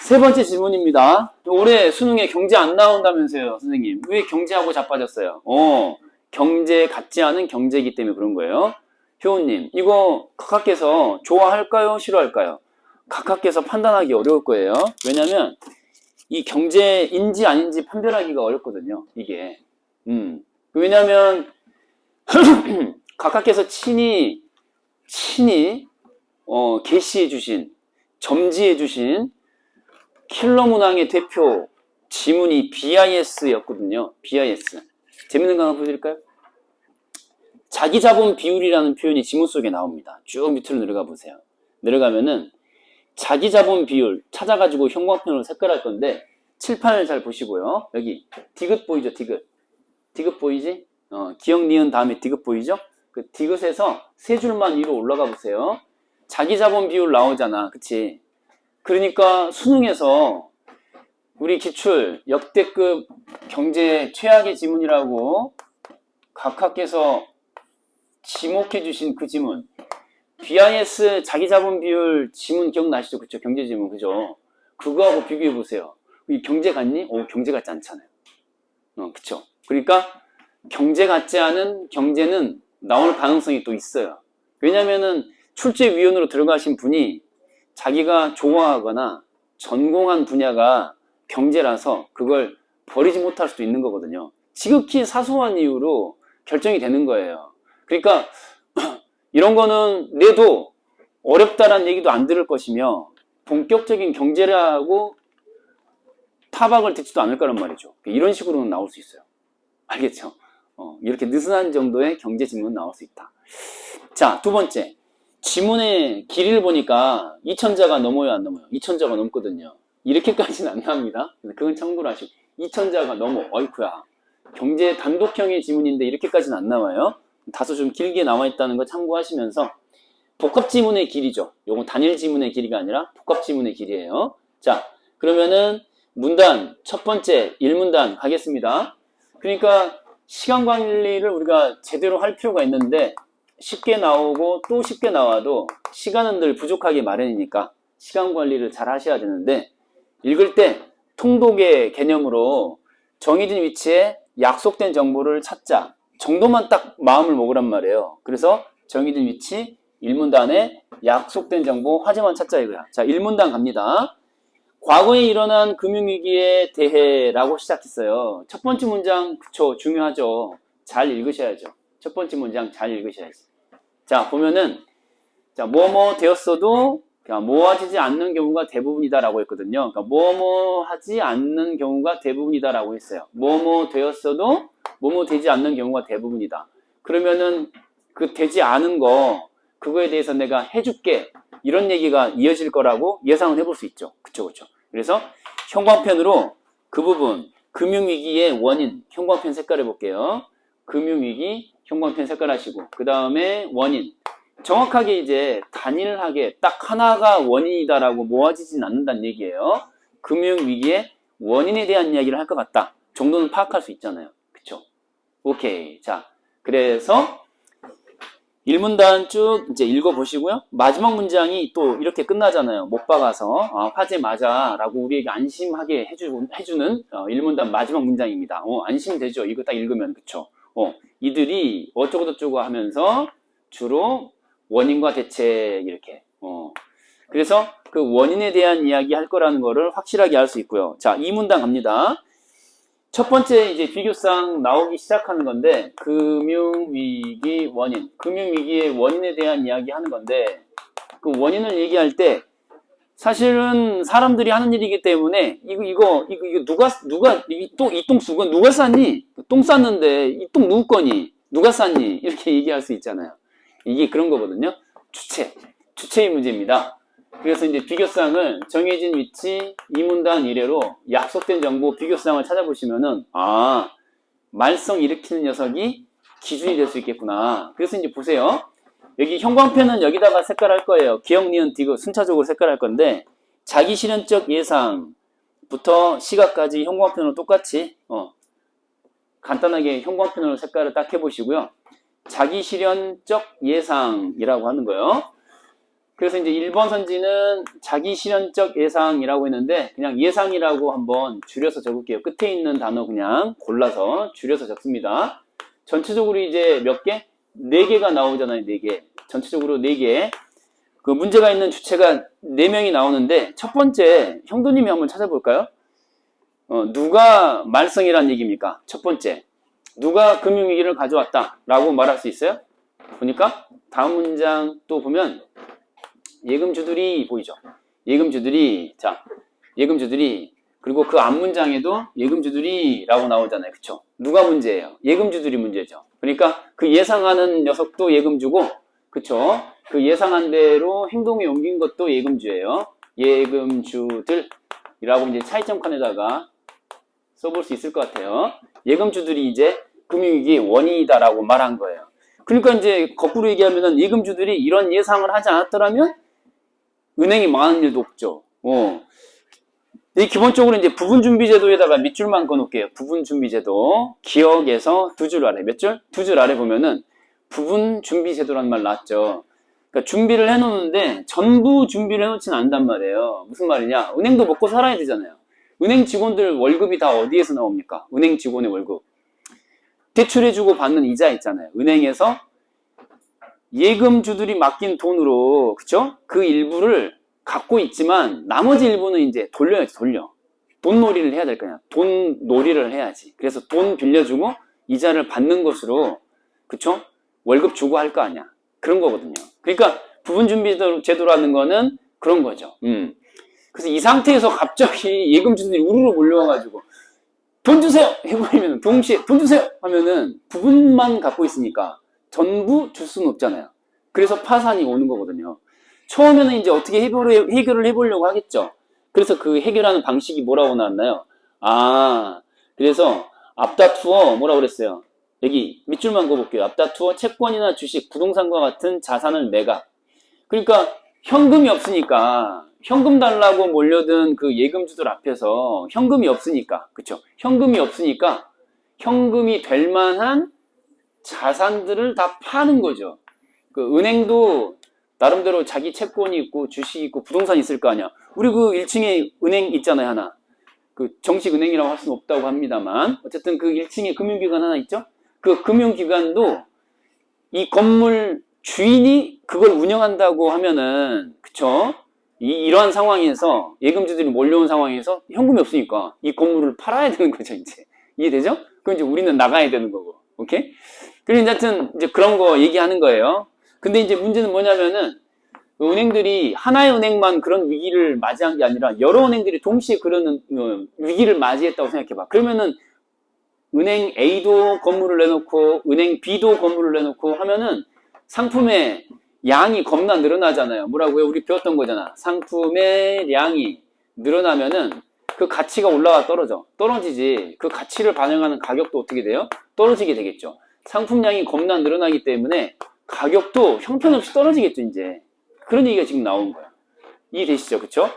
세 번째 질문입니다. 올해 수능에 경제 안 나온다면서요, 선생님. 왜 경제하고 자빠졌어요? 경제 같지 않은 경제이기 때문에 그런 거예요. 효우님, 이거 각하께서 좋아할까요? 싫어할까요? 각하께서 판단하기 어려울 거예요. 왜냐면 이 경제인지 아닌지 판별하기가 어렵거든요, 이게. 왜냐면 각하께서 친히 게시해 주신, 점지해 주신 킬러 문항의 대표 지문이 BIS였거든요. BIS. 재밌는 거 하나 보여드릴까요? 자기자본 비율이라는 표현이 지문 속에 나옵니다. 쭉 밑으로 내려가 보세요. 내려가면은 자기자본 비율 찾아가지고 형광펜으로 색깔할 건데 칠판을 잘 보시고요. 여기 디귿 보이죠? 디귿. 디귿 보이지? 기억 니은 다음에 디귿 보이죠? 그 디귿에서 세 줄만 위로 올라가 보세요. 자기자본 비율 나오잖아. 그치? 그러니까 수능에서 우리 기출 역대급 경제 최악의 지문이라고 각하께서 지목해 주신 그 지문, BIS 자기자본 비율 지문 기억나시죠? 그쵸? 경제 지문, 그죠? 그거하고 비교해 보세요. 이 경제 같니? 경제 같지 않잖아요. 그쵸? 그러니까 경제 같지 않은 경제는 나올 가능성이 또 있어요. 왜냐면은 출제위원으로 들어가신 분이 자기가 좋아하거나 전공한 분야가 경제라서 그걸 버리지 못할 수도 있는 거거든요. 지극히 사소한 이유로 결정이 되는 거예요. 그러니까 이런 거는 내도 어렵다라는 얘기도 안 들을 것이며 본격적인 경제라고 타박을 듣지도 않을 거란 말이죠. 이런 식으로는 나올 수 있어요. 알겠죠? 이렇게 느슨한 정도의 경제 지문은 나올 수 있다. 자, 두 번째. 지문의 길이를 보니까 2000자가 넘어요, 안 넘어요? 2000자가 넘거든요. 이렇게까지는 안 나옵니다. 그건 참고로 하시고 2000자가 넘어. 어이쿠야. 경제 단독형의 지문인데 이렇게까지는 안 나와요. 다소 좀 길게 나와 있다는 거 참고하시면서 복합 지문의 길이죠. 요건 단일 지문의 길이가 아니라 복합 지문의 길이에요. 자, 그러면은 문단 첫 번째 1문단 가겠습니다. 그러니까 시간 관리를 우리가 제대로 할 필요가 있는데 쉽게 나오고 또 쉽게 나와도 시간은 늘 부족하게 마련이니까 시간 관리를 잘 하셔야 되는데 읽을 때 통독의 개념으로 정해진 위치에 약속된 정보를 찾자 정도만 딱 마음을 먹으란 말이에요. 그래서 정해진 위치 1문단에 약속된 정보 화제만 찾자 이거야. 자, 1문단 갑니다. 과거에 일어난 금융위기에 대해 라고 시작했어요. 첫 번째 문장 그쵸 중요하죠. 잘 읽으셔야죠. 첫 번째 문장 잘 읽으셔야지. 자, 보면은 자, 뭐뭐 되었어도 모아지지 않는 경우가 대부분이다 라고 했거든요. 그러니까 뭐뭐 하지 않는 경우가 대부분이다 라고 했어요. 뭐뭐 되었어도 뭐뭐 되지 않는 경우가 대부분이다. 그러면은 그 되지 않은 거 그거에 대해서 내가 해줄게 이런 얘기가 이어질 거라고 예상을 해볼 수 있죠. 그쵸 그쵸. 그래서 형광펜으로 그 부분 금융위기의 원인 형광펜 색깔 해볼게요. 금융위기 형광펜 색깔 하시고 그 다음에 원인 정확하게 이제 단일하게 딱 하나가 원인이다라고 모아지진 않는다는 얘기예요. 금융위기의 원인에 대한 이야기를 할 것 같다 정도는 파악할 수 있잖아요. 그쵸? 오케이. 자, 그래서 1문단 쭉 이제 읽어보시고요. 마지막 문장이 또 이렇게 끝나잖아요. 못 박아서 화제 맞아 라고 우리에게 안심하게 해주는 1문단 마지막 문장입니다. 안심되죠. 이거 딱 읽으면. 그쵸? 이들이 어쩌고저쩌고 하면서 주로 원인과 대체 이렇게 그래서 그 원인에 대한 이야기 할 거라는 거를 확실하게 알 수 있고요. 자, 2문단 갑니다. 첫 번째 이제 비교상 나오기 시작하는 건데 금융위기 원인 금융위기의 원인에 대한 이야기 하는 건데 그 원인을 얘기할 때 사실은 사람들이 하는 일이기 때문에 이거 누가 이 똥 누가 쌌니? 똥 쌌는데 이 똥 누구 거니? 누가 쌌니? 이렇게 얘기할 수 있잖아요. 이게 그런 거거든요. 주체의 문제입니다. 그래서 이제 비교쌍을 정해진 위치 2문단 이래로 약속된 정보 비교쌍을 찾아보시면은 말썽 일으키는 녀석이 기준이 될 수 있겠구나. 그래서 이제 보세요. 여기 형광펜은 여기다가 색깔할 거예요. 기억, 니은, 디귿 순차적으로 색깔할 건데 자기 실현적 예상부터 시각까지 형광펜으로 똑같이 간단하게 형광펜으로 색깔을 딱 해보시고요. 자기 실현적 예상이라고 하는 거예요. 그래서 이제 1번 선지는 자기 실현적 예상이라고 했는데 그냥 예상이라고 한번 줄여서 적을게요. 끝에 있는 단어 그냥 골라서 줄여서 적습니다. 전체적으로 이제 몇 개? 4개가 나오잖아요. 4개. 전체적으로 4개. 그 문제가 있는 주체가 4명이 나오는데 첫 번째 형도님이 한번 찾아볼까요? 누가 말썽이란 얘기입니까? 첫 번째. 누가 금융위기를 가져왔다 라고 말할 수 있어요? 보니까 다음 문장 또 보면 예금주들이 보이죠? 예금주들이, 자, 예금주들이, 그리고 그 앞 문장에도 예금주들이 라고 나오잖아요. 그쵸? 누가 문제예요? 예금주들이 문제죠. 그러니까 그 예상하는 녀석도 예금주고, 그쵸? 그 예상한 대로 행동에 옮긴 것도 예금주예요. 예금주들이라고 이제 차이점 칸에다가 써볼 수 있을 것 같아요. 예금주들이 이제 금융위기의 원인이다라고 말한 거예요. 그러니까 이제 거꾸로 얘기하면은 예금주들이 이런 예상을 하지 않았더라면 은행이 망하는 일도 없죠. 이 기본적으로 이제 부분준비제도에다가 밑줄만 그어놓을게요. 부분준비제도. 기억에서 2줄 아래. 몇 줄? 2줄 아래 보면은 부분준비제도라는 말 나왔죠. 그러니까 준비를 해놓는데 전부 준비를 해놓지는 않단 말이에요. 무슨 말이냐? 은행도 먹고 살아야 되잖아요. 은행 직원들 월급이 다 어디에서 나옵니까? 은행 직원의 월급. 대출해주고 받는 이자 있잖아요. 은행에서 예금주들이 맡긴 돈으로, 그쵸? 그 일부를 갖고 있지만 나머지 일부는 이제 돌려야지, 돌려. 돈놀이를 해야 될 거냐. 돈놀이를 해야지. 그래서 돈 빌려주고 이자를 받는 것으로, 그쵸? 월급 주고 할 거 아니야. 그런 거거든요. 그러니까 부분준비제도라는 거는 그런 거죠. 그래서 이 상태에서 갑자기 예금주들이 우르르 몰려와가지고 돈 주세요! 해버리면 동시에 돈 주세요! 하면은 부분만 갖고 있으니까 전부 줄 수는 없잖아요. 그래서 파산이 오는 거거든요. 처음에는 이제 어떻게 해결을 해보려고 하겠죠. 그래서 그 해결하는 방식이 뭐라고 나왔나요? 그래서 앞다투어 뭐라고 그랬어요? 여기 밑줄만 그어볼게요. 앞다투어 채권이나 주식, 부동산과 같은 자산을 매각. 그러니까 현금이 없으니까 현금 달라고 몰려든 그 예금주들 앞에서 현금이 없으니까, 그쵸? 현금이 없으니까 현금이 될 만한 자산들을 다 파는 거죠. 그 은행도 나름대로 자기 채권이 있고 주식이 있고 부동산이 있을 거 아니야. 우리 그 1층에 은행 있잖아요, 하나. 그 정식 은행이라고 할 수는 없다고 합니다만 어쨌든 그 1층에 금융기관 하나 있죠? 그 금융기관도 이 건물 주인이 그걸 운영한다고 하면은, 그쵸? 이러한 상황에서 예금주들이 몰려온 상황에서 현금이 없으니까 이 건물을 팔아야 되는 거죠, 이제. 이해되죠? 그럼 이제 우리는 나가야 되는 거고. 오케이? 그리고 하여튼 이제 그런 거 얘기하는 거예요. 근데 이제 문제는 뭐냐면은 은행들이 하나의 은행만 그런 위기를 맞이한 게 아니라 여러 은행들이 동시에 그런 위기를 맞이했다고 생각해봐. 그러면은 은행 A도 건물을 내놓고 은행 B도 건물을 내놓고 하면은 상품의 양이 겁나 늘어나잖아요. 뭐라고요? 우리 배웠던 거잖아. 상품의 양이 늘어나면은 그 가치가 올라가 떨어지지. 그 가치를 반영하는 가격도 어떻게 돼요? 떨어지게 되겠죠. 상품량이 겁나 늘어나기 때문에 가격도 형편없이 떨어지겠죠, 이제. 그런 얘기가 지금 나온 거야. 이해되시죠? 그쵸?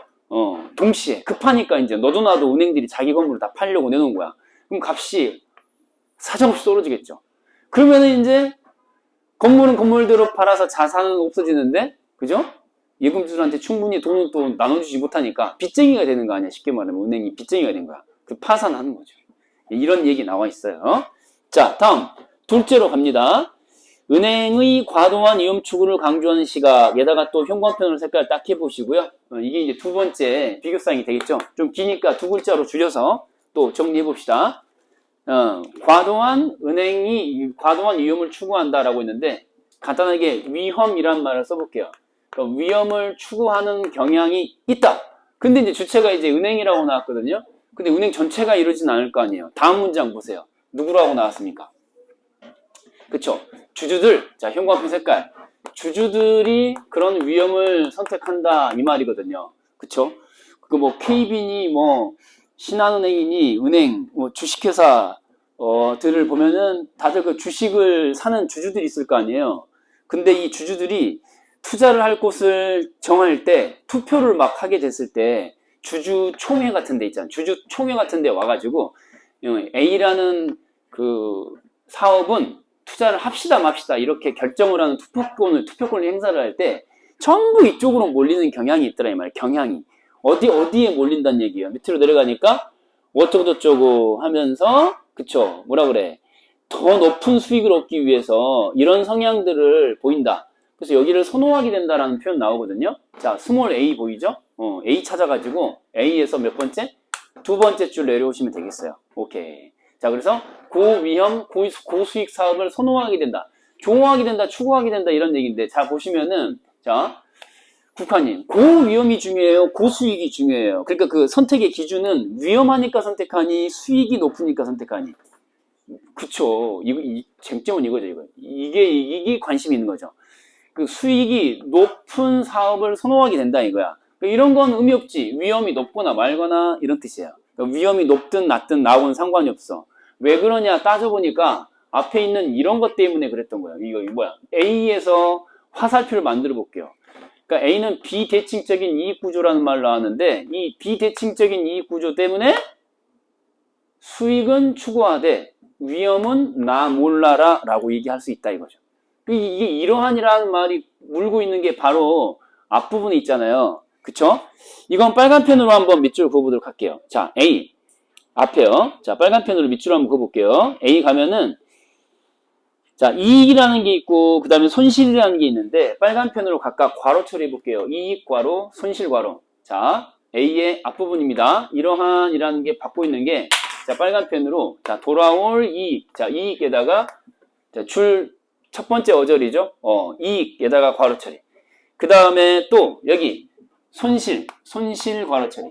동시에. 급하니까 이제 너도 나도 은행들이 자기 건물을 다 팔려고 내놓은 거야. 그럼 값이 사정없이 떨어지겠죠. 그러면은 이제 건물은 건물대로 팔아서 자산은 없어지는데, 그죠? 예금주들한테 충분히 돈을 또 나눠주지 못하니까 빚쟁이가 되는 거 아니야. 쉽게 말하면 은행이 빚쟁이가 된 거야. 그 파산하는 거죠. 이런 얘기 나와 있어요. 자, 다음. 둘째로 갑니다. 은행의 과도한 위험 추구를 강조하는 시각에다가 또 형광펜으로 색깔 딱 해보시고요. 이게 이제 두 번째 비교사항이 되겠죠. 좀 기니까 두 글자로 줄여서 또 정리해봅시다. 과도한 위험을 추구한다라고 했는데 간단하게 위험이란 말을 써볼게요. 그러니까 위험을 추구하는 경향이 있다. 근데 이제 주체가 이제 은행이라고 나왔거든요. 근데 은행 전체가 이러진 않을 거 아니에요. 다음 문장 보세요. 누구라고 나왔습니까? 그쵸? 주주들. 자, 형광펜 색깔. 주주들이 그런 위험을 선택한다 이 말이거든요. 그쵸? 그 뭐 KB니 뭐 신한은행이니 은행, 뭐 주식회사 들을 보면은 다들 그 주식을 사는 주주들이 있을 거 아니에요. 근데 이 주주들이 투자를 할 곳을 정할 때 투표를 막 하게 됐을 때 주주총회 같은 데 있잖아요. 주주총회 같은 데 와가지고 A라는 그 사업은 투자를 합시다 맙시다 이렇게 결정을 하는 투표권을 행사를 할 때 전부 이쪽으로 몰리는 경향이 있더라 이 말이에요. 경향이 어디에 몰린다는 얘기예요. 밑으로 내려가니까 어쩌고저쩌고 하면서 그쵸? 뭐라 그래? 더 높은 수익을 얻기 위해서 이런 성향들을 보인다. 그래서 여기를 선호하게 된다라는 표현 나오거든요. 자, 스몰 a 보이죠? A 찾아가지고 A에서 몇 번째? 두 번째 줄 내려오시면 되겠어요. 오케이. 자, 그래서 고위험, 고수익 사업을 선호하게 된다. 좋아하게 된다, 추구하게 된다 이런 얘기인데 자, 보시면은 자, 국화님, 고위험이 중요해요? 고수익이 중요해요? 그러니까 그 선택의 기준은 위험하니까 선택하니 수익이 높으니까 선택하니 그쵸. 이 쟁점은 이거죠, 이거. 이게 관심이 있는 거죠. 그 수익이 높은 사업을 선호하게 된다, 이거야. 이런 건 의미 없지. 위험이 높거나 말거나 이런 뜻이에요. 위험이 높든 낮든 나하고는 상관이 없어. 왜 그러냐 따져보니까 앞에 있는 이런 것 때문에 그랬던 거예요. 이거 뭐야. A에서 화살표를 만들어 볼게요. 그러니까 A는 비대칭적인 이익구조라는 말을 나왔는데 이 비대칭적인 이익구조 때문에 수익은 추구하되 위험은 나 몰라라 라고 얘기할 수 있다 이거죠. 이게 이러한이라는 말이 물고 있는 게 바로 앞부분에 있잖아요. 그쵸? 이건 빨간 펜으로 한번 밑줄 그어보도록 할게요. 자, A. 앞에요. 자, 빨간 펜으로 밑줄 한번 그어볼게요. A 가면은 자, 이익이라는 게 있고 그 다음에 손실이라는 게 있는데 빨간 펜으로 각각 괄호 처리해 볼게요. 이익 괄호, 손실 괄호. 자, A의 앞부분입니다. 이러한이라는 게 받고 있는 게 자, 빨간 펜으로 자, 돌아올 이익. 자, 이익에다가 자, 줄 첫 번째 어절이죠. 이익에다가 괄호 처리. 그 다음에 또 여기 손실 괄호 처리.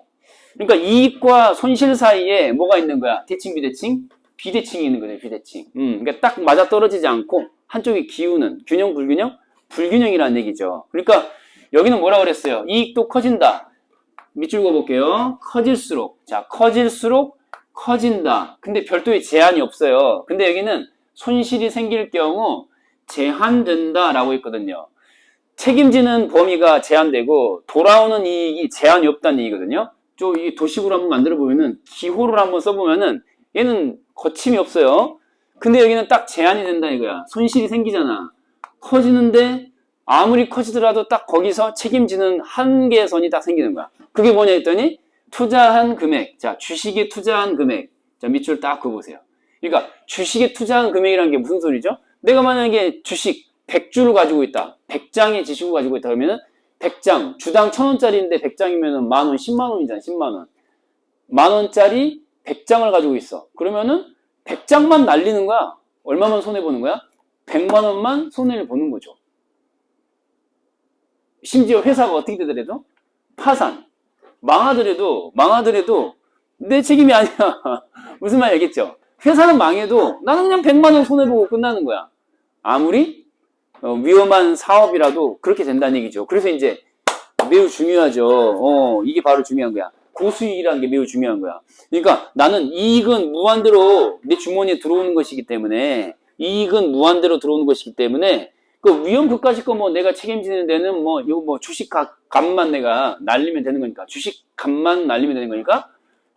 그러니까 이익과 손실 사이에 뭐가 있는 거야? 대칭, 비대칭? 비대칭이 있는 거죠, 비대칭. 그러니까 딱 맞아 떨어지지 않고 한쪽이 기우는 균형, 불균형? 불균형이라는 얘기죠. 그러니까 여기는 뭐라 그랬어요? 이익도 커진다. 밑줄 그어볼게요. 커질수록. 자, 커질수록 커진다. 근데 별도의 제한이 없어요. 근데 여기는 손실이 생길 경우 제한된다 라고 했거든요. 책임지는 범위가 제한되고 돌아오는 이익이 제한이 없다는 얘기거든요. 이 도식으로 한번 만들어 보면은 기호를 한번 써보면은 얘는 거침이 없어요. 근데 여기는 딱 제한이 된다 이거야. 손실이 생기잖아. 커지는데 아무리 커지더라도 딱 거기서 책임지는 한계선이 딱 생기는 거야. 그게 뭐냐 했더니 투자한 금액. 자, 주식에 투자한 금액. 자, 밑줄 딱 그어보세요. 그러니까 주식에 투자한 금액이라는 게 무슨 소리죠? 내가 만약에 주식 100주를 가지고 있다. 100장의 지식을 가지고 있다. 그러면은 100장, 주당 1000원짜리인데 100장이면은 만원, 10만원이잖아, 10만원. 만원짜리 100장을 가지고 있어. 그러면은 100장만 날리는 거야. 얼마만 손해보는 거야? 100만원만 손해를 보는 거죠. 심지어 회사가 어떻게 되더라도 파산. 망하더라도 내 책임이 아니야. 무슨 말 알겠죠? 회사는 망해도 나는 그냥 100만원 손해보고 끝나는 거야. 아무리 위험한 사업이라도 그렇게 된다는 얘기죠. 그래서 이제 매우 중요하죠. 이게 바로 중요한 거야. 고수익이라는 게 매우 중요한 거야. 그러니까 나는 이익은 무한대로 내 주머니에 들어오는 것이기 때문에 이익은 무한대로 들어오는 것이기 때문에 그 위험 그까짓 거 뭐 내가 책임지는 데는 뭐 이거 뭐 주식 값만 내가 날리면 되는 거니까 주식 값만 날리면 되는 거니까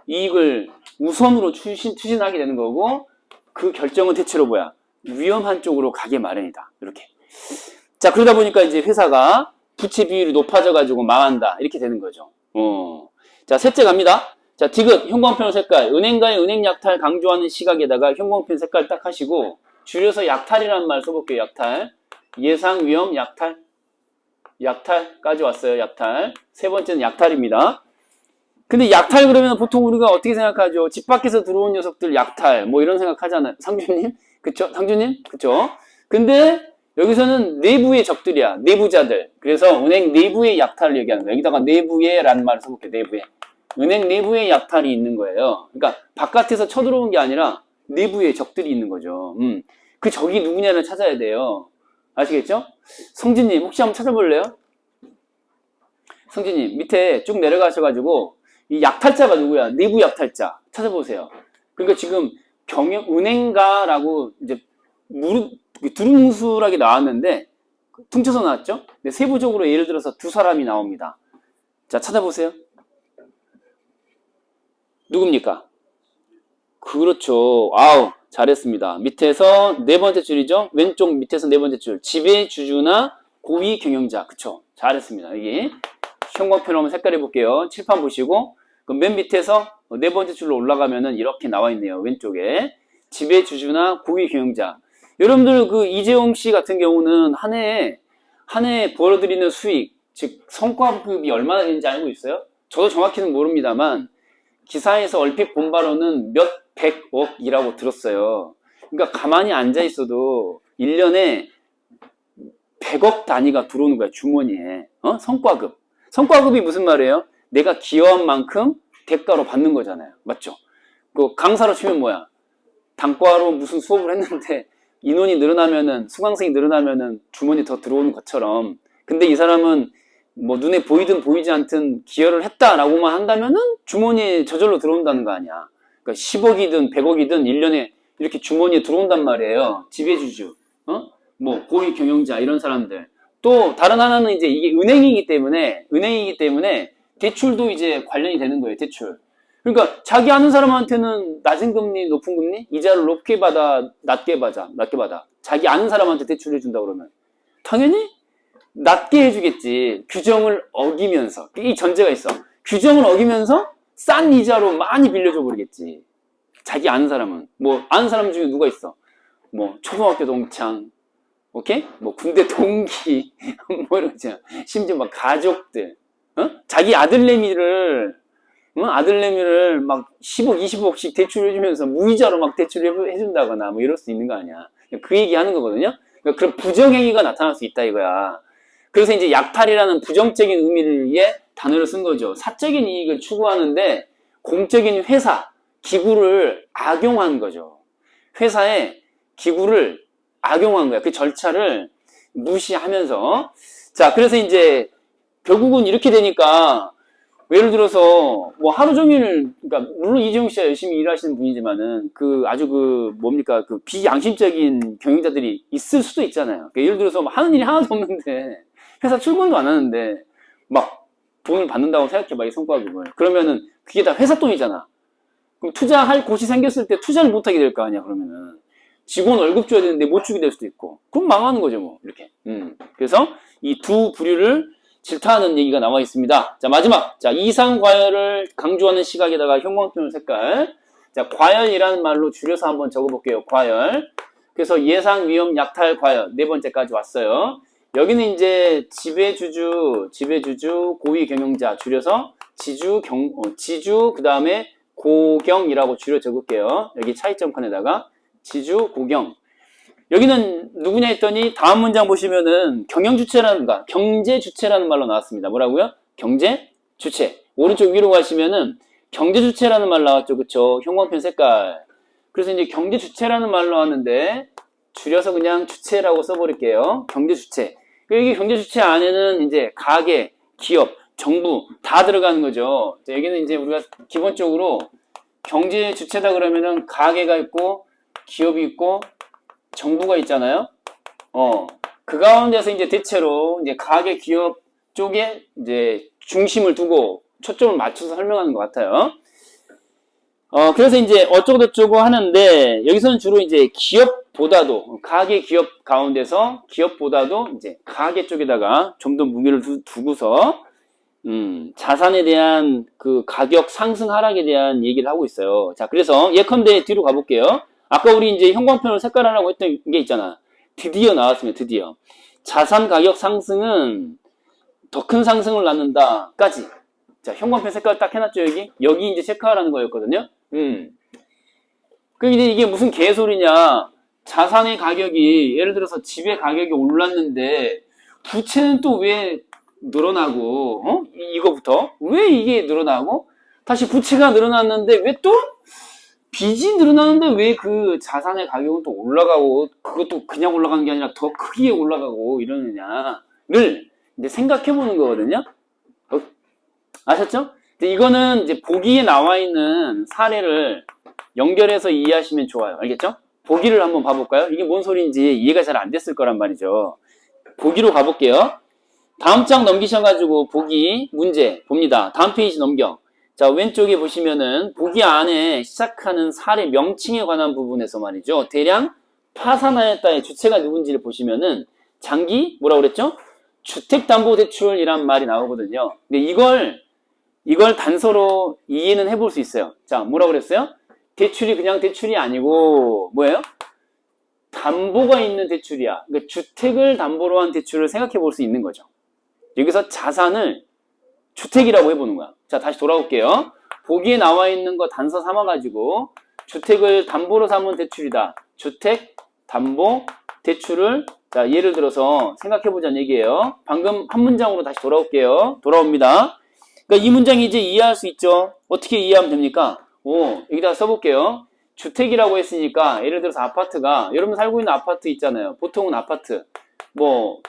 이익을 우선으로 추진하게 되는 거고 그 결정은 대체로 뭐야? 위험한 쪽으로 가게 마련이다. 이렇게. 자, 그러다 보니까 이제 회사가 부채 비율이 높아져가지고 망한다. 이렇게 되는 거죠. 자, 셋째 갑니다. 자, 디귿, 형광펜 색깔. 은행가의 은행 약탈 강조하는 시각에다가 형광펜 색깔 딱 하시고, 줄여서 약탈이라는 말 써볼게요. 약탈. 예상 위험 약탈. 약탈까지 왔어요. 약탈. 세 번째는 약탈입니다. 근데 약탈 그러면 보통 우리가 어떻게 생각하죠? 집 밖에서 들어온 녀석들 약탈. 뭐 이런 생각 하잖아요. 상주님? 그쵸? 상주님? 그쵸? 근데 여기서는 내부의 적들이야. 내부자들. 그래서 은행 내부의 약탈을 얘기하는 거야. 여기다가 내부의 라는 말을 써볼게요. 내부의. 은행 내부의 약탈이 있는 거예요. 그러니까 바깥에서 쳐들어온 게 아니라 내부의 적들이 있는 거죠. 그 적이 누구냐를 찾아야 돼요. 아시겠죠? 성진님 혹시 한번 찾아볼래요? 성진님 밑에 쭉 내려가셔가지고 이 약탈자가 누구야? 내부 약탈자 찾아보세요. 그러니까 지금 은행가라고 이제 두루뭉술하게 나왔는데 퉁쳐서 나왔죠? 근데 세부적으로 예를 들어서 두 사람이 나옵니다. 자, 찾아보세요. 누굽니까? 그렇죠. 아우, 잘했습니다. 밑에서 네 번째 줄이죠? 왼쪽 밑에서 네 번째 줄. 지배주주나 고위 경영자. 그쵸? 잘했습니다. 여기 형광펜 한번 색깔 해볼게요. 칠판 보시고 그 맨 밑에서 네 번째 줄로 올라가면은 이렇게 나와 있네요. 왼쪽에 지배주주나 고위 경영자. 여러분들 그 이재용 씨 같은 경우는 한 해에 벌어들이는 수익, 즉 성과급이 얼마나 되는지 알고 있어요? 저도 정확히는 모릅니다만 기사에서 얼핏 본 바로는 몇 백억이라고 들었어요. 그러니까 가만히 앉아 있어도 1년에 100억 단위가 들어오는 거야, 주머니에. 성과급. 성과급이 무슨 말이에요? 내가 기여한 만큼 대가로 받는 거잖아요. 맞죠? 그 강사로 치면 뭐야? 단과로 무슨 수업을 했는데 인원이 늘어나면은, 수강생이 늘어나면은 주머니 더 들어오는 것처럼. 근데 이 사람은 뭐 눈에 보이든 보이지 않든 기여를 했다라고만 한다면은 주머니에 저절로 들어온다는 거 아니야. 그러니까 10억이든 100억이든 1년에 이렇게 주머니에 들어온단 말이에요. 지배주주, 뭐 고위 경영자 이런 사람들. 또 다른 하나는 이제 이게 은행이기 때문에 대출도 이제 관련이 되는 거예요. 대출. 그러니까 자기 아는 사람한테는 낮은 금리, 높은 금리, 이자를 높게 받아, 낮게 받아. 자기 아는 사람한테 대출해 준다 그러면 당연히 낮게 해주겠지. 규정을 어기면서. 이 전제가 있어. 규정을 어기면서 싼 이자로 많이 빌려줘 버리겠지. 자기 아는 사람은. 뭐 아는 사람 중에 누가 있어? 뭐 초등학교 동창, 오케이? 뭐 군대 동기, 뭐 이런 거잖아. 심지어 막 가족들, 자기 아들내미를 막 10억, 20억씩 대출해주면서 무이자로 막 대출해준다거나 뭐 이럴 수 있는 거 아니야. 그 얘기 하는 거거든요. 그러니까 그런 부정행위가 나타날 수 있다 이거야. 그래서 이제 약탈이라는 부정적인 의미의 단어를 쓴 거죠. 사적인 이익을 추구하는데 공적인 회사, 기구를 악용한 거죠. 회사에 기구를 악용한 거야. 그 절차를 무시하면서. 자, 그래서 이제 결국은 이렇게 되니까 예를 들어서 뭐 하루 종일, 그러니까 물론 이재용 씨가 열심히 일하시는 분이지만은 그 아주 그 뭡니까 그 비양심적인 경영자들이 있을 수도 있잖아요. 그러니까 예를 들어서 하는 일이 하나도 없는데 회사 출근도 안 하는데 막 돈을 받는다고 생각해봐, 이 성과급을. 그러면은 그게 다 회사 돈이잖아. 그럼 투자할 곳이 생겼을 때 투자를 못하게 될 거 아니야. 그러면은 직원 월급 줘야 되는데 못 주게 될 수도 있고, 그럼 망하는 거죠 뭐. 이렇게. 그래서 이 두 부류를 질타하는 얘기가 나와 있습니다. 자, 마지막. 자, 이상 과열을 강조하는 시각에다가 형광펜 색깔. 자, 과열이라는 말로 줄여서 한번 적어볼게요. 과열. 그래서 예상, 위험, 약탈, 과열. 네 번째까지 왔어요. 여기는 이제 지배주주, 고위 경영자 줄여서 지주, 그 다음에 고경이라고 줄여 적을게요. 여기 차이점 칸에다가 지주, 고경. 여기는 누구냐 했더니 다음 문장 보시면은 경제주체라는 말로 나왔습니다. 뭐라고요? 경제주체. 오른쪽 위로 가시면은 경제주체라는 말 나왔죠. 그쵸? 형광펜 색깔. 그래서 이제 경제주체라는 말 나왔는데 줄여서 그냥 주체라고 써버릴게요. 경제주체. 여기 경제주체 안에는 이제 가계, 기업, 정부 다 들어가는 거죠. 자, 여기는 이제 우리가 기본적으로 경제주체다 그러면은 가계가 있고 기업이 있고 정부가 있잖아요. 그 가운데서 이제 대체로 이제 가계 기업 쪽에 이제 중심을 두고 초점을 맞춰서 설명하는 것 같아요. 그래서 이제 어쩌고저쩌고 하는데 여기서는 주로 이제 기업보다도 가계 기업 가운데서 기업보다도 이제 가계 쪽에다가 좀 더 무게를 두고서 자산에 대한 그 가격 상승 하락에 대한 얘기를 하고 있어요. 자, 그래서 예컨대 뒤로 가볼게요. 아까 우리 이제 형광펜으로 색깔하라고 했던 게 있잖아. 드디어 나왔습니다. 드디어. 자산 가격 상승은 더 큰 상승을 낳는다까지. 자, 형광펜 색깔 딱 해놨죠, 여기? 여기 이제 체크하라는 거였거든요. 근데 이게 무슨 개소리냐. 자산의 가격이, 예를 들어서 집의 가격이 올랐는데, 부채는 또 왜 늘어나고, 이거부터? 왜 이게 늘어나고? 다시 부채가 늘어났는데, 왜 또? 빚이 늘어나는데 왜 그 자산의 가격은 또 올라가고, 그것도 그냥 올라가는 게 아니라 더 크게 올라가고 이러느냐를 이제 생각해 보는 거거든요. 아셨죠? 이거는 이제 보기에 나와 있는 사례를 연결해서 이해하시면 좋아요. 알겠죠? 보기를 한번 봐볼까요? 이게 뭔 소리인지 이해가 잘 안 됐을 거란 말이죠. 보기로 가볼게요. 다음 장 넘기셔가지고 보기 문제 봅니다. 다음 페이지 넘겨. 자, 왼쪽에 보시면은 보기 안에 시작하는 사례 명칭에 관한 부분에서 말이죠. 대량 파산하였다의 주체가 누군지를 보시면은 장기 뭐라고 그랬죠? 주택담보대출이란 말이 나오거든요. 근데 이걸 단서로 이해는 해볼 수 있어요. 자, 뭐라고 그랬어요? 대출이 그냥 대출이 아니고 뭐예요? 담보가 있는 대출이야. 그러니까 주택을 담보로 한 대출을 생각해 볼 수 있는 거죠. 여기서 자산을 주택이라고 해보는 거야. 자, 다시 돌아올게요. 보기에 나와 있는 거 단서 삼아가지고 주택을 담보로 삼은 대출이다. 주택 담보 대출을 자, 예를 들어서 생각해보자는 얘기예요. 방금 한 문장으로 다시 돌아올게요. 돌아옵니다. 그러니까 이 문장이 이제 이해할 수 있죠. 어떻게 이해하면 됩니까? 여기다 써볼게요. 주택이라고 했으니까 예를 들어서 아파트가 여러분 살고 있는 아파트 있잖아요. 보통은 아파트 뭐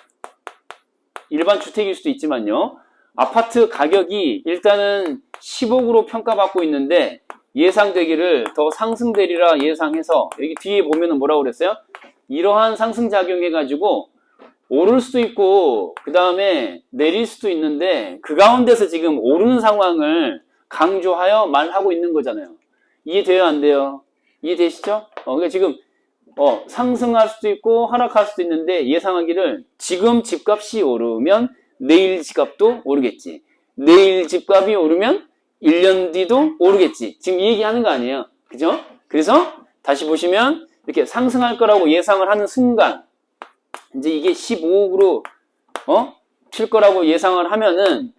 일반 주택일 수도 있지만요. 아파트 가격이 일단은 10억으로 평가받고 있는데 예상되기를 더 상승되리라 예상해서 여기 뒤에 보면은 뭐라고 그랬어요? 이러한 상승작용해가지고 오를 수도 있고 그 다음에 내릴 수도 있는데 그 가운데서 지금 오르는 상황을 강조하여 말하고 있는 거잖아요. 이해돼요? 안 돼요? 이해되시죠? 그러니까 지금 상승할 수도 있고 하락할 수도 있는데 예상하기를 지금 집값이 오르면 내일 집값도 오르겠지. 내일 집값이 오르면 1년 뒤도 오르겠지. 지금 이 얘기하는 거 아니에요. 그죠? 그래서 다시 보시면 이렇게 상승할 거라고 예상을 하는 순간 이제 이게 15억으로 칠 거라고 예상을 하면은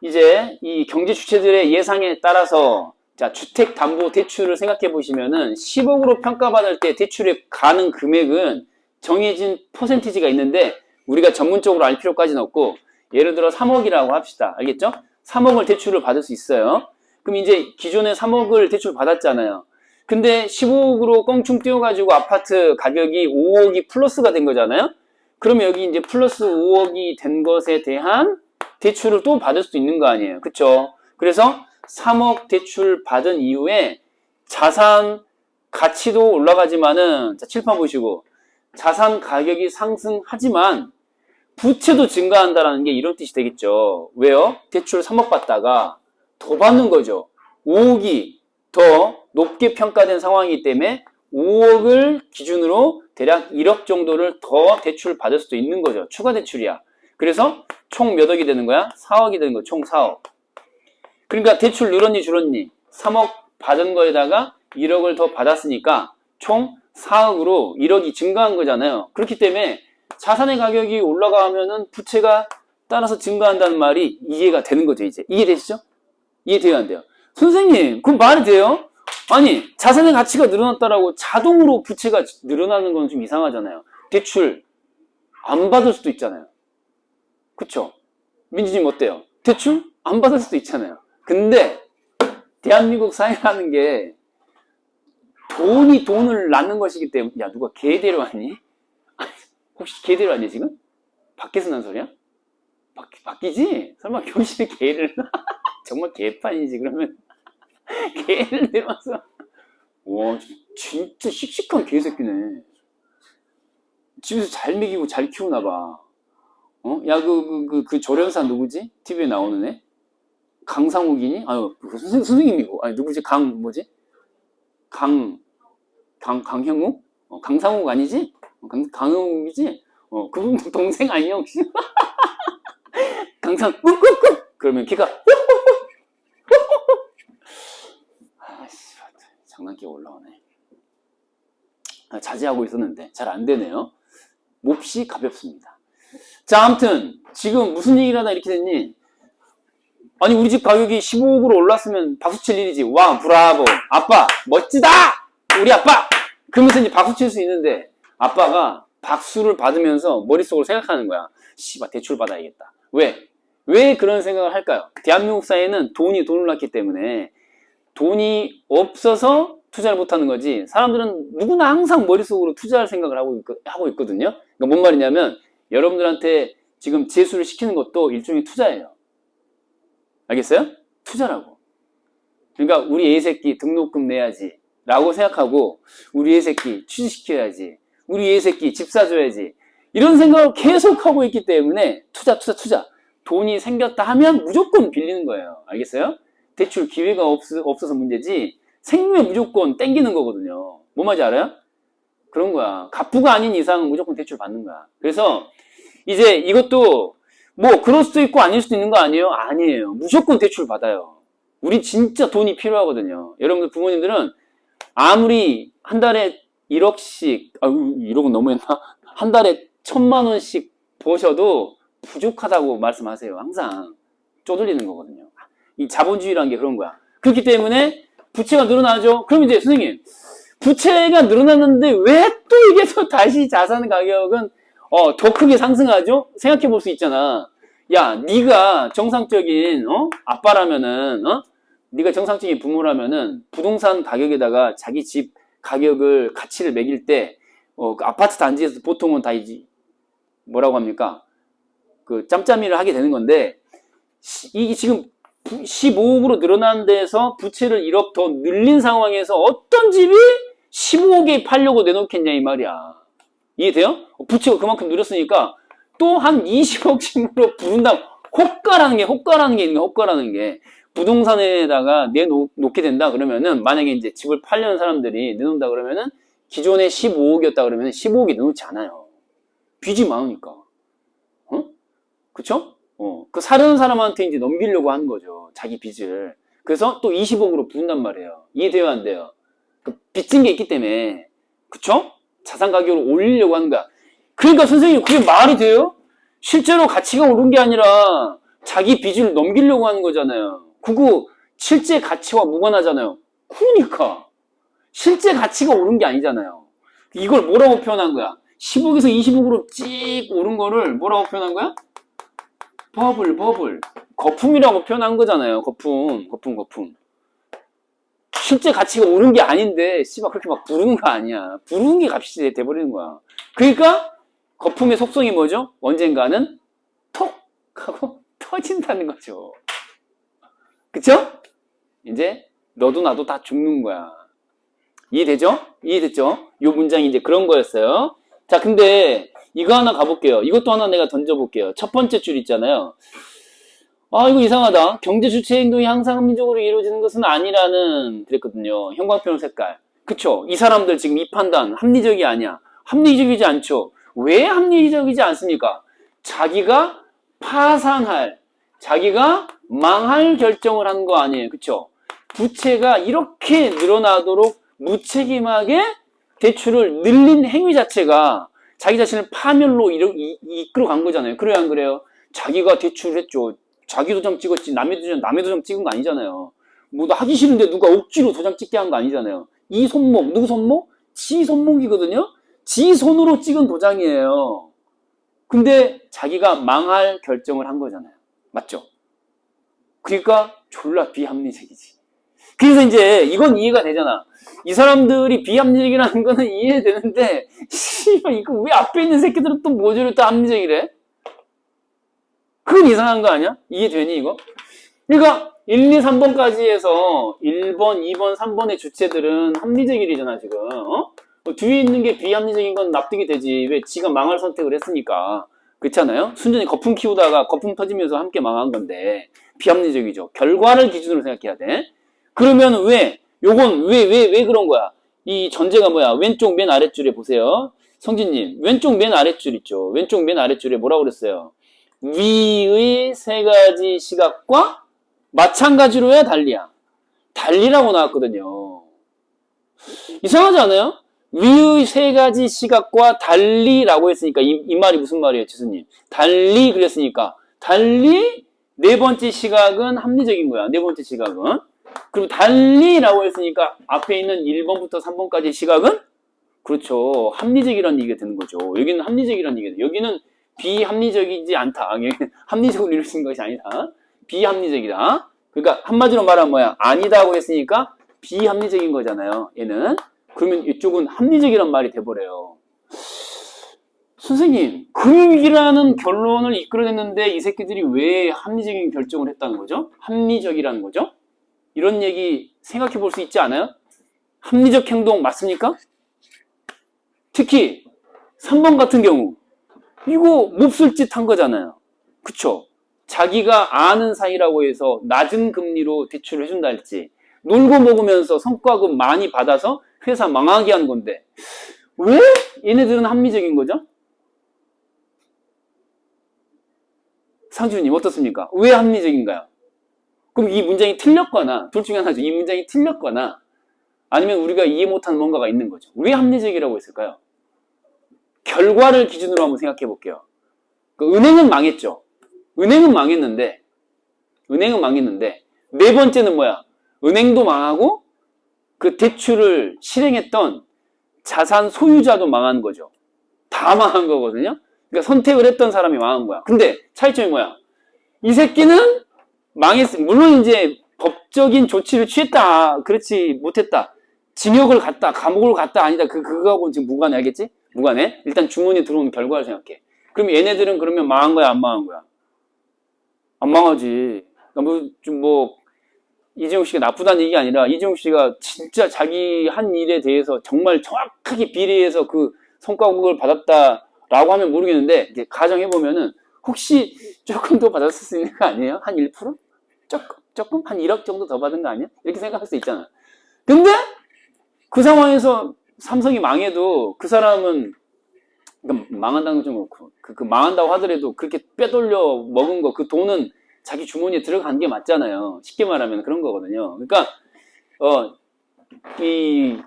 이제 이 경제 주체들의 예상에 따라서 자, 주택담보대출을 생각해 보시면은 10억으로 평가받을 때 대출에 가는 금액은 정해진 퍼센티지가 있는데 우리가 전문적으로 알 필요까지는 없고 예를 들어 3억이라고 합시다. 알겠죠? 3억을 대출을 받을 수 있어요. 그럼 이제 기존에 3억을 대출 받았잖아요. 근데 15억으로 껑충 뛰어가지고 아파트 가격이 5억이 플러스가 된 거잖아요. 그러면 여기 이제 플러스 5억이 된 것에 대한 대출을 또 받을 수도 있는 거 아니에요. 그쵸? 그래서 3억 대출 받은 이후에 자산 가치도 올라가지만은 자, 칠판 보시고 자산 가격이 상승하지만 부채도 증가한다라는 게 이런 뜻이 되겠죠. 왜요? 대출 3억 받다가 더 받는 거죠. 5억이 더 높게 평가된 상황이기 때문에 5억을 기준으로 대략 1억 정도를 더 대출 받을 수도 있는 거죠. 추가 대출이야. 그래서 총 몇 억이 되는 거야? 4억이 되는 거야. 총 4억. 그러니까 대출 늘었니 줄었니? 3억 받은 거에다가 1억을 더 받았으니까 총 4억으로 1억이 증가한 거잖아요. 그렇기 때문에 자산의 가격이 올라가면은 부채가 따라서 증가한다는 말이 이해가 되는 거죠, 이제. 이해되시죠? 이해돼요, 안 돼요? 선생님, 그럼 말이 돼요? 아니, 자산의 가치가 늘어났다라고 자동으로 부채가 늘어나는 건 좀 이상하잖아요. 대출 안 받을 수도 있잖아요. 그쵸? 민지님 어때요? 대출 안 받을 수도 있잖아요. 근데 대한민국 사회라는 게 돈이 돈을 낳는 것이기 때문에 야, 누가 개 데려왔니? 혹시 개 데려왔니 지금? 밖에서 난 소리야? 바뀌지? 설마 교실에 개를 정말 개판이지 그러면 개를 데려와서 와 진짜 씩씩한 개새끼네. 집에서 잘 먹이고 잘 키우나 봐. 야 그 조련사 누구지? TV에 나오는 애? 강상욱이니? 아유 선생님이고 아니 누구지? 강형욱? 강상욱 아니지? 강형욱이지? 그분 동생 아니야 혹시? 강상 욱욱욱 그러면 걔가 아씨 장난기 올라오네. 자제하고 있었는데 잘 안 되네요. 몹시 가볍습니다. 자, 아무튼 지금 무슨 얘기를 하다 이렇게 됐니? 아니 우리 집 가격이 15억으로 올랐으면 박수칠 일이지. 와 브라보 아빠 멋지다 우리 아빠 그러면서 이제 박수칠 수 있는데 아빠가 박수를 받으면서 머릿속으로 생각하는 거야. 씨발 대출 받아야겠다. 왜 그런 생각을 할까요? 대한민국 사회는 돈이 돈을 낳기 때문에 돈이 없어서 투자를 못하는 거지. 사람들은 누구나 항상 머릿속으로 투자할 생각을 하고 있거든요. 그러니까 뭔 말이냐면 여러분들한테 지금 재수를 시키는 것도 일종의 투자예요. 알겠어요? 투자라고. 그러니까 우리 애새끼 등록금 내야지 라고 생각하고 우리 애새끼 취직시켜야지 우리 애새끼 집 사줘야지 이런 생각을 계속 하고 있기 때문에 투자 돈이 생겼다 하면 무조건 빌리는 거예요. 알겠어요? 대출 기회가 없어서 문제지 생기면 무조건 땡기는 거거든요. 뭔 말인지 알아요? 그런 거야. 갑부가 아닌 이상은 무조건 대출 받는 거야. 그래서 이제 이것도 뭐 그럴 수도 있고 아닐 수도 있는 거 아니에요? 아니에요. 무조건 대출 받아요. 우리 진짜 돈이 필요하거든요. 여러분들 부모님들은 아무리 한 달에 1억씩, 아유 1억은 너무했나? 한 달에 1,000만 원씩 버셔도 부족하다고 말씀하세요. 항상 쪼들리는 거거든요. 이 자본주의라는 게 그런 거야. 그렇기 때문에 부채가 늘어나죠. 그럼 이제 선생님, 부채가 늘어났는데 왜 또 이게 또 다시 자산 가격은 더 크게 상승하죠? 생각해 볼 수 있잖아. 야, 네가 정상적인 아빠라면은 네가 정상적인 부모라면은 부동산 가격에다가 자기 집 가격을 가치를 매길 때 그 아파트 단지에서 보통은 다 이제 뭐라고 합니까? 그 짬짬이를 하게 되는 건데 이게 지금 15억으로 늘어난 데서 부채를 1억 더 늘린 상황에서 어떤 집이 15억에 팔려고 내놓겠냐 이 말이야. 이해돼요? 부채가 그만큼 늘었으니까 또 한 20억씩으로 부른다. 호가라는 게 있는 거야. 호가라는 게 부동산에다가 내놓게 된다 그러면은 만약에 이제 집을 팔려는 사람들이 내놓는다 그러면은 기존에 15억이었다 그러면 15억이 내놓지 않아요. 빚이 많으니까. 그쵸? 그 사려는 사람한테 이제 넘기려고 하는 거죠. 자기 빚을. 그래서 또 20억으로 부른단 말이에요. 이해돼요, 안 돼요? 그 빚진 게 있기 때문에. 그쵸? 자산 가격을 올리려고 하는 거야. 그러니까 선생님, 그게 말이 돼요? 실제로 가치가 오른 게 아니라 자기 빚을 넘기려고 하는 거잖아요. 그거 실제 가치와 무관하잖아요. 그러니까. 실제 가치가 오른 게 아니잖아요. 이걸 뭐라고 표현한 거야? 10억에서 20억으로 찍 오른 거를 뭐라고 표현한 거야? 버블. 거품이라고 표현한 거잖아요. 거품. 실제 가치가 오른 게 아닌데, 씨발, 그렇게 막 부르는 거 아니야. 부르는 게 값이 돼버리는 거야. 그러니까, 거품의 속성이 뭐죠? 언젠가는 톡! 하고 터진다는 거죠. 그쵸? 이제, 너도 나도 다 죽는 거야. 이해되죠? 요 문장이 이제 그런 거였어요. 자, 근데, 이거 하나 가볼게요. 이것도 하나 내가 던져볼게요. 첫 번째 줄 있잖아요. 아, 이거 이상하다. 경제 주체 행동이 항상 합리적으로 이루어지는 것은 아니라는 그랬거든요. 형광펜 색깔. 그쵸? 이 사람들 지금 이 판단 합리적이 아니야. 합리적이지 않죠. 왜 합리적이지 않습니까? 자기가 파산할, 자기가 망할 결정을 한 거 아니에요. 그쵸? 부채가 이렇게 늘어나도록 무책임하게 대출을 늘린 행위 자체가 자기 자신을 파멸로 이끌어 간 거잖아요. 그래요, 안 그래요? 자기가 대출을 했죠. 자기 도장 찍었지, 남의 도장 찍은 거 아니잖아요. 뭐, 나 하기 싫은데 누가 억지로 도장 찍게 한 거 아니잖아요. 이 손목, 누구 손목? 지 손목이거든요? 지 손으로 찍은 도장이에요. 근데 자기가 망할 결정을 한 거잖아요. 맞죠? 그러니까 졸라 비합리적이지. 그래서 이제 이건 이해가 되잖아. 이 사람들이 비합리적이라는 거는 이해되는데 씨발 이거 왜 앞에 있는 새끼들은 또 뭐지를 또 합리적이래? 그건 이상한 거 아니야? 이해되니 이거? 그러니까 1, 2, 3번까지 해서 1번, 2번, 3번의 주체들은 합리적이잖아 지금. 뒤에 있는 게 비합리적인 건 납득이 되지. 왜? 지가 망할 선택을 했으니까. 그렇잖아요? 순전히 거품 키우다가 거품 터지면서 함께 망한 건데 비합리적이죠. 결과를 기준으로 생각해야 돼. 그러면 왜? 요건 왜 그런 거야? 이 전제가 뭐야? 왼쪽 맨 아랫줄에 보세요. 성진님, 왼쪽 맨 아랫줄 있죠? 왼쪽 맨 아랫줄에 뭐라고 그랬어요? 위의 세 가지 시각과 마찬가지로야 달리야. 달리라고 나왔거든요. 이상하지 않아요? 위의 세 가지 시각과 달리라고 했으니까 이 말이 무슨 말이에요, 지수님? 달리 그랬으니까 달리 네 번째 시각은 합리적인 거야. 네 번째 시각은. 그리고 달리라고 했으니까 앞에 있는 1번부터 3번까지 시각은 그렇죠. 합리적이라는 얘기가 되는 거죠. 여기는 합리적이라는 얘기가 돼. 여기는 비합리적이지 않다. 합리적으로 이루어진 것이 아니다. 비합리적이다. 그러니까 한마디로 말하면 뭐야? 아니다고 했으니까 비합리적인 거잖아요. 얘는. 그러면 이쪽은 합리적이란 말이 돼버려요. 선생님, 금융위기라는 결론을 이끌어냈는데 이 새끼들이 왜 합리적인 결정을 했다는 거죠? 합리적이라는 거죠? 이런 얘기 생각해 볼 수 있지 않아요? 합리적 행동 맞습니까? 특히 3번 같은 경우 이거 몹쓸 짓 한 거잖아요. 그쵸? 자기가 아는 사이라고 해서 낮은 금리로 대출을 해준다 할지 놀고 먹으면서 성과급 많이 받아서 회사 망하게 한 건데 왜 얘네들은 합리적인 거죠? 상준님 어떻습니까? 왜 합리적인가요? 그럼 이 문장이 틀렸거나 둘 중에 하나죠. 이 문장이 틀렸거나 아니면 우리가 이해 못하는 뭔가가 있는 거죠. 왜 합리적이라고 했을까요? 결과를 기준으로 한번 생각해 볼게요. 그 은행은 망했죠. 은행은 망했는데 네 번째는 뭐야? 은행도 망하고 그 대출을 실행했던 자산 소유자도 망한 거죠. 다 망한 거거든요. 그러니까 선택을 했던 사람이 망한 거야. 근데 차이점이 뭐야? 이 새끼는 망했어. 물론 이제 법적인 조치를 취했다. 그렇지 못했다. 징역을 갔다. 감옥을 갔다. 아니다. 그거하고는 지금 무관해. 알겠지? 무관해. 일단 주머니에 들어오는 결과를 생각해. 그럼 얘네들은 그러면 망한 거야? 안 망한 거야? 안 망하지. 이재용 씨가 나쁘다는 얘기가 아니라 이재용 씨가 진짜 자기 한 일에 대해서 정말 정확하게 비례해서 그 성과급을 받았다라고 하면 모르겠는데 이제 가정해보면은 혹시 조금 더 받았을 수 있는 거 아니에요? 한 1%? 조금? 한 1억 정도 더 받은 거 아니야? 이렇게 생각할 수 있잖아. 근데 그 상황에서 삼성이 망해도 그 사람은 그러니까 망한다는 건 좀 그렇고 그 망한다고 하더라도 그렇게 빼돌려 먹은 거 그 돈은 자기 주머니에 들어간 게 맞잖아요. 쉽게 말하면 그런 거거든요. 그러니까 이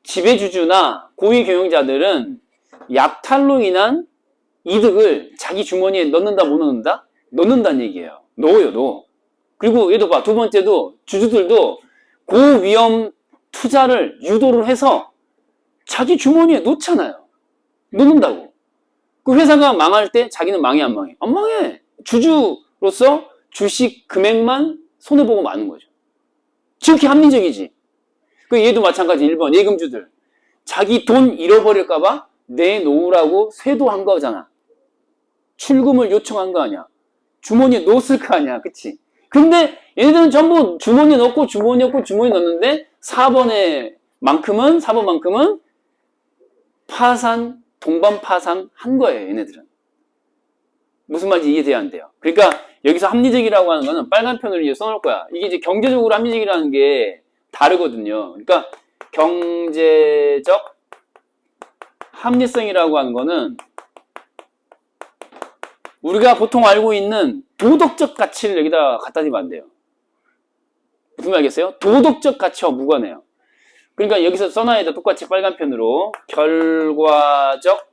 지배주주나 고위 경영자들은 약탈로 인한 이득을 자기 주머니에 넣는다 못 넣는다? 넣는다는 얘기예요. 넣어요. 그리고 얘도 봐. 두 번째도 주주들도 고위험 투자를 유도를 해서 자기 주머니에 넣잖아요. 넣는다고. 그 회사가 망할 때 자기는 망해 안 망해? 안 망해. 주주로서 주식 금액만 손해보고 마는 거죠. 지극히 합리적이지. 그 얘도 마찬가지. 1번 예금주들. 자기 돈 잃어버릴까봐 내놓으라고 쇄도한 거잖아. 출금을 요청한 거 아니야. 주머니에 넣었을 거 아니야. 그치? 근데 얘네들은 전부 주머니에 넣고 주머니에 넣었는데 4번만큼은 파산, 동반 파산 한 거예요. 얘네들은. 무슨 말인지 이해돼야 한대요. 그러니까 여기서 합리적이라고 하는 거는 빨간 편으로 이제 써놓을 거야. 이게 이제 경제적으로 합리적이라는 게 다르거든요. 그러니까 경제적 합리성이라고 하는 거는 우리가 보통 알고 있는 도덕적 가치를 여기다 갖다 대면 안 돼요. 무슨 말 알겠어요? 도덕적 가치와 무관해요. 그러니까 여기서 써놔야 돼. 똑같이 빨간 편으로 결과적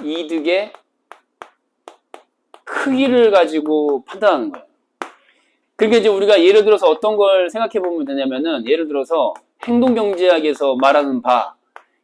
이득의 크기를 가지고 판단하는 거예요. 그러니까 이제 우리가 예를 들어서 어떤 걸 생각해 보면 되냐면은 예를 들어서 행동경제학에서 말하는 바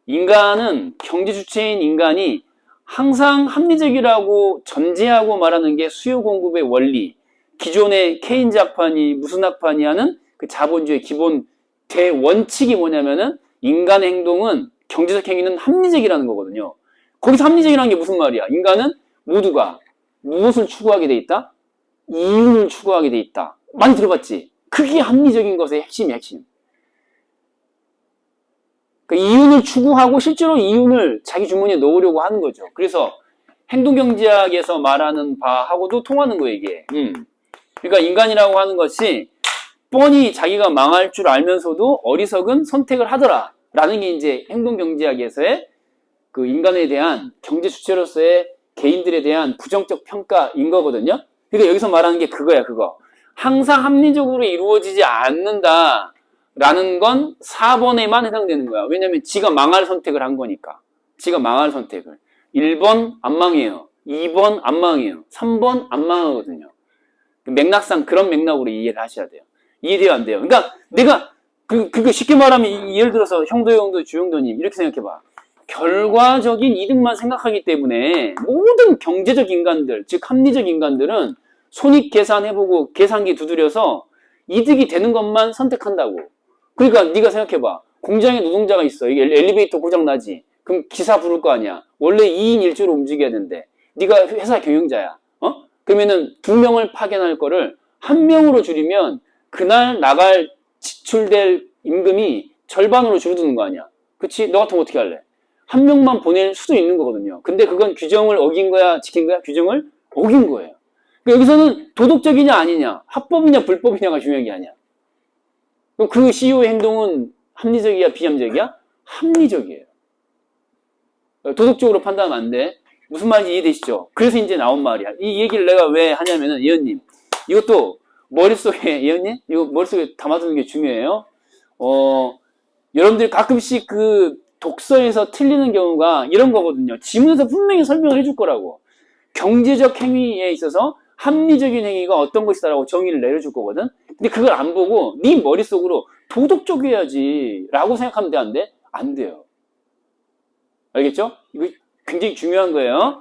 인간은 경제 주체인 인간이 항상 합리적이라고 전제하고 말하는 게 수요 공급의 원리, 기존의 케인즈 학파니 무슨 학파니 하는 그 자본주의 기본 대원칙이 뭐냐면은 인간의 행동은 경제적 행위는 합리적이라는 거거든요. 거기서 합리적이라는 게 무슨 말이야? 인간은 모두가 무엇을 추구하게 돼 있다? 이윤을 추구하게 돼 있다. 많이 들어봤지? 그게 합리적인 것의 핵심이야, 핵심. 그러니까 이윤을 추구하고 실제로 이윤을 자기 주머니에 넣으려고 하는 거죠. 그래서 행동경제학에서 말하는 바하고도 통하는 거예요, 이게. 그러니까 인간이라고 하는 것이 뻔히 자기가 망할 줄 알면서도 어리석은 선택을 하더라. 라는 게 이제 행동경제학에서의 그 인간에 대한 경제 주체로서의 개인들에 대한 부정적 평가인 거거든요. 그러니까 여기서 말하는 게 그거야, 그거. 항상 합리적으로 이루어지지 않는다. 라는 건 4번에만 해당되는 거야. 왜냐면 지가 망할 선택을 한 거니까. 지가 망할 선택을. 1번 안 망해요. 2번 안 망해요. 3번 안 망하거든요. 맥락상 그런 맥락으로 이해를 하셔야 돼요. 이해돼요, 안 돼요? 그러니까 내가 그거 쉽게 말하면 예를 들어서 형도 주형도님 이렇게 생각해봐. 결과적인 이득만 생각하기 때문에 모든 경제적 인간들, 즉 합리적 인간들은 손익 계산해보고 계산기 두드려서 이득이 되는 것만 선택한다고. 그러니까 네가 생각해봐. 공장에 노동자가 있어. 이게 엘리베이터 고장나지. 그럼 기사 부를 거 아니야. 원래 2인 1조로 움직여야 되는데 네가 회사 경영자야. 그러면은 2명을 파견할 거를 1명으로 줄이면 그날 나갈 지출될 임금이 절반으로 줄어드는 거 아니야. 그치? 너 같으면 어떻게 할래? 1명만 보낼 수도 있는 거거든요. 근데 그건 규정을 어긴 거야? 지킨 거야? 규정을 어긴 거예요. 그러니까 여기서는 도덕적이냐 아니냐, 합법이냐 불법이냐가 중요한 게 아니야. 그 CEO의 행동은 합리적이야 비합리적이야? 합리적이에요. 도덕적으로 판단하면 안 돼. 무슨 말인지 이해되시죠? 그래서 이제 나온 말이야. 이 얘기를 내가 왜 하냐면은, 예언님, 이것도 머릿속에, 예언님? 이거 머릿속에 담아두는 게 중요해요. 여러분들 가끔씩 그 독서에서 틀리는 경우가 이런 거거든요. 지문에서 분명히 설명을 해줄 거라고. 경제적 행위에 있어서 합리적인 행위가 어떤 것이다라고 정의를 내려줄 거거든. 근데 그걸 안 보고 네 머릿속으로 도덕적이어야지 라고 생각하면 돼, 안 돼? 안 돼요. 알겠죠? 이거 굉장히 중요한 거예요.